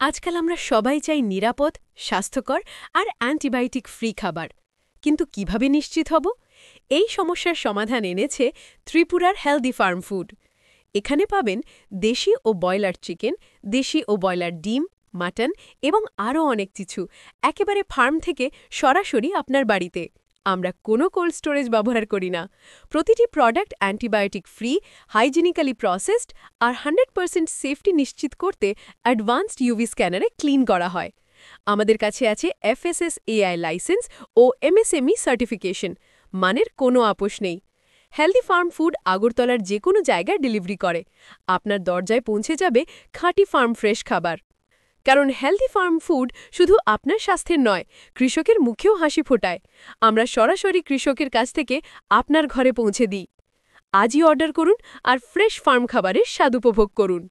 আজকাল আমরা সবাই চাই নিরাপদ, স্বাস্থ্যকর আর অ্যান্টিবায়োটিক ফ্রি খাবার। কিন্তু কিভাবে নিশ্চিত হব? এই সমস্যার সমাধান এনেছে ত্রিপুরার হেলদি ফার্ম ফুড। এখানে পাবেন দেশি ও ব্রয়লার চিকেন, দেশি ও ব্রয়লার ডিম, মাটন এবং আরও অনেক কিছু একেবারে ফার্ম থেকে সরাসরি আপনার বাড়িতে। আমরা কোনো কোল্ড স্টোরেজ ব্যবহার করি না। প্রতিটি প্রোডাক্ট অ্যান্টিবায়োটিক ফ্রি, হাইজিনিক্যালি প্রসেসড আর 100% সেফটি নিশ্চিত করতে অ্যাডভান্সড ইউভি স্ক্যানারে ক্লিন করা হয়। আমাদের কাছে আছে FSSAI লাইসেন্স ও MSME সার্টিফিকেশন, মানের কোনো আপোষ নেই। হেলদি ফার্ম ফুড আগরতলার যে কোনো জায়গায় ডেলিভারি করে। আপনার দরজায় পৌঁছে যাবে খাঁটি ফার্ম ফ্রেশ খাবার। কারণ হেলদি ফার্ম ফুড শুধু আপনার স্বাস্থ্যের নয়, কৃষকের মুখেও হাসি ফোটায়। আমরা সরাসরি কৃষকের কাছ থেকে আপনার ঘরে পৌঁছে দিই। আজই অর্ডার করুন আর ফ্রেশ ফার্ম খাবারের স্বাদ উপভোগ করুন।